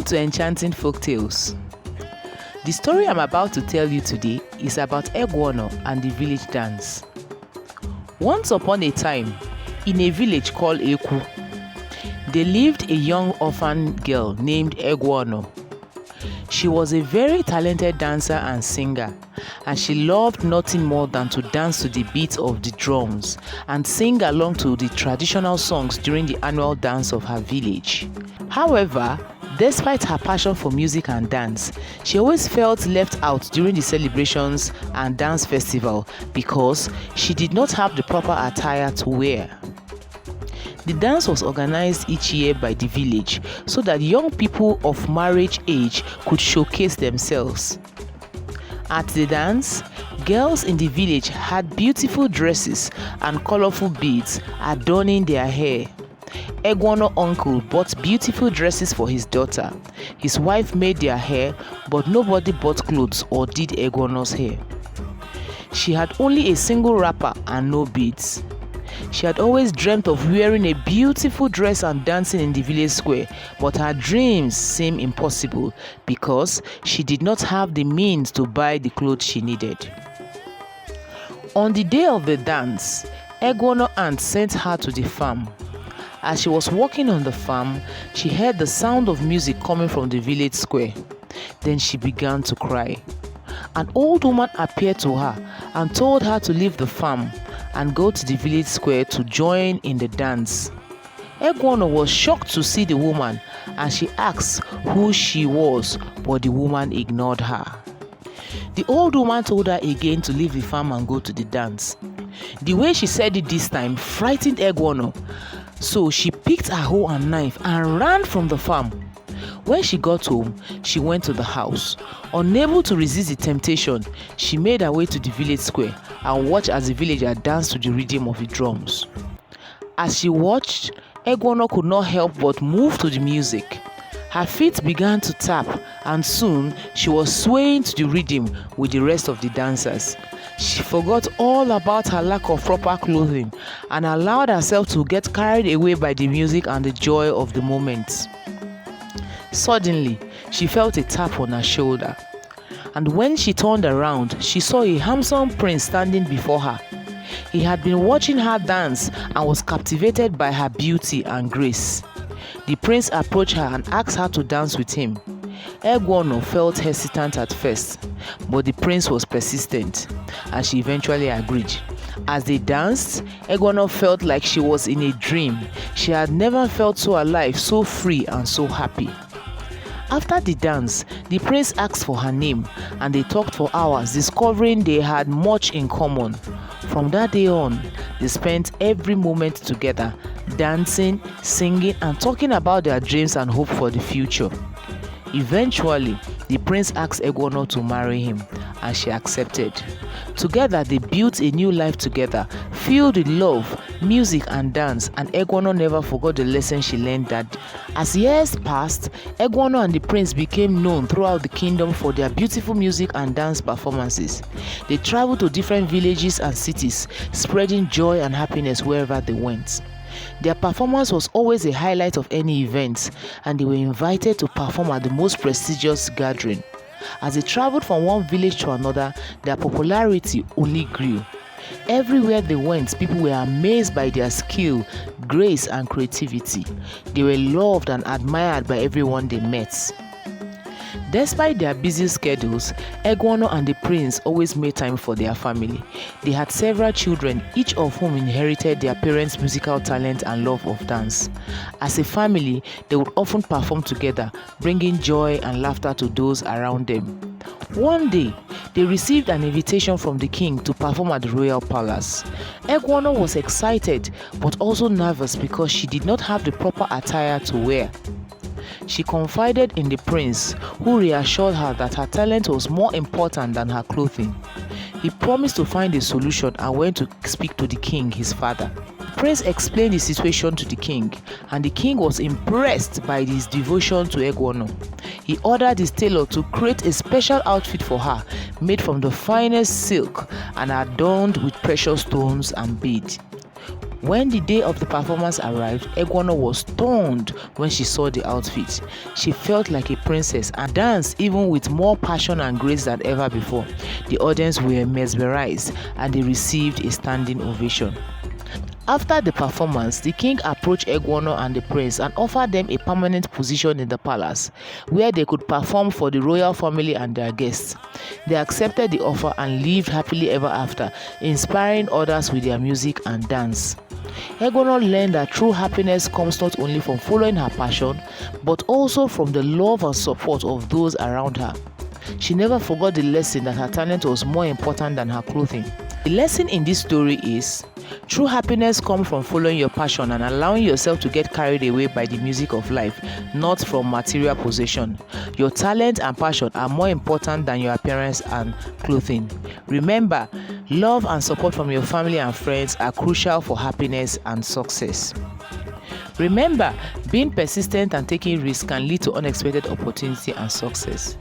Welcome to Enchanting Folktales. The story I'm about to tell you today is about Egwuono and the village dance. Once upon a time, in a village called Egwu, there lived a young orphan girl named Egwuono. She was a very talented dancer and singer, and she loved nothing more than to dance to the beat of the drums and sing along to the traditional songs during the annual dance of her village. However, despite her passion for music and dance, she always felt left out during the celebrations and dance festival because she did not have the proper attire to wear. The dance was organized each year by the village so that young people of marriage age could showcase themselves. At the dance, girls in the village had beautiful dresses and colorful beads adorning their hair. Egwuono's uncle bought beautiful dresses for his daughter. His wife made their hair, but nobody bought clothes or did Egwuono's hair. She had only a single wrapper and no beads. She had always dreamt of wearing a beautiful dress and dancing in the village square, but her dreams seemed impossible because she did not have the means to buy the clothes she needed. On the day of the dance, Egwuono's aunt sent her to the farm. As she was walking on the farm, she heard the sound of music coming from the village square. Then she began to cry. An old woman appeared to her and told her to leave the farm and go to the village square to join in the dance. Egwuono was shocked to see the woman and she asked who she was, but the woman ignored her. The old woman told her again to leave the farm and go to the dance. The way she said it this time frightened Egwuono, so she picked her hoe and knife and ran from the farm. When she got home, she went to the house. Unable to resist the temptation, she made her way to the village square and watched as the villagers danced to the rhythm of the drums. As she watched, Egwuono could not help but move to the music. Her feet began to tap, and soon she was swaying to the rhythm with the rest of the dancers. She forgot all about her lack of proper clothing and allowed herself to get carried away by the music and the joy of the moment. Suddenly, she felt a tap on her shoulder, and when she turned around, she saw a handsome prince standing before her. He had been watching her dance and was captivated by her beauty and grace. The prince approached her and asked her to dance with him. Egwuono felt hesitant at first, but the prince was persistent, and she eventually agreed. As they danced, Egwuono felt like she was in a dream. She had never felt so alive, so free, and so happy. After the dance, the prince asked for her name, and they talked for hours, discovering they had much in common. From that day on, they spent every moment together, dancing, singing, and talking about their dreams and hope for the future. Eventually, the prince asked Egwuono to marry him, and she accepted. Together, they built a new life together, filled with love, music, and dance, and Egwuono never forgot the lesson she learned that as years passed, Egwuono and the prince became known throughout the kingdom for their beautiful music and dance performances. They traveled to different villages and cities, spreading joy and happiness wherever they went. Their performance was always a highlight of any event, and they were invited to perform at the most prestigious gathering. As they traveled from one village to another, their popularity only grew. Everywhere they went, people were amazed by their skill, grace, and creativity. They were loved and admired by everyone they met. Despite their busy schedules, Egwuono and the prince always made time for their family. They had several children, each of whom inherited their parents' musical talent and love of dance. As a family, they would often perform together, bringing joy and laughter to those around them. One day, they received an invitation from the king to perform at the royal palace. Egwuono was excited but also nervous because she did not have the proper attire to wear. She confided in the prince, who reassured her that her talent was more important than her clothing. He promised to find a solution and went to speak to the king, his father. The prince explained the situation to the king, and the king was impressed by his devotion to Egwuono. He ordered his tailor to create a special outfit for her, made from the finest silk and adorned with precious stones and beads. When the day of the performance arrived, Egwuono was stunned when she saw the outfit. She felt like a princess and danced even with more passion and grace than ever before. The audience were mesmerized and they received a standing ovation. After the performance, the king approached Egwuono and the prince and offered them a permanent position in the palace, where they could perform for the royal family and their guests. They accepted the offer and lived happily ever after, inspiring others with their music and dance. Egwuono learned that true happiness comes not only from following her passion, but also from the love and support of those around her. She never forgot the lesson that her talent was more important than her clothing. The lesson in this story is, true happiness comes from following your passion and allowing yourself to get carried away by the music of life, not from material possession. Your talent and passion are more important than your appearance and clothing. Remember, love and support from your family and friends are crucial for happiness and success. Remember, being persistent and taking risks can lead to unexpected opportunity and success.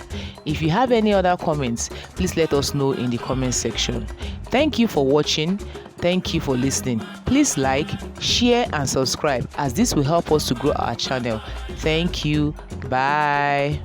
If you have any other comments, please let us know in the comment section. Thank you for watching. Thank you for listening. Please like, share and subscribe, as this will help us to grow our channel. Thank you. Bye.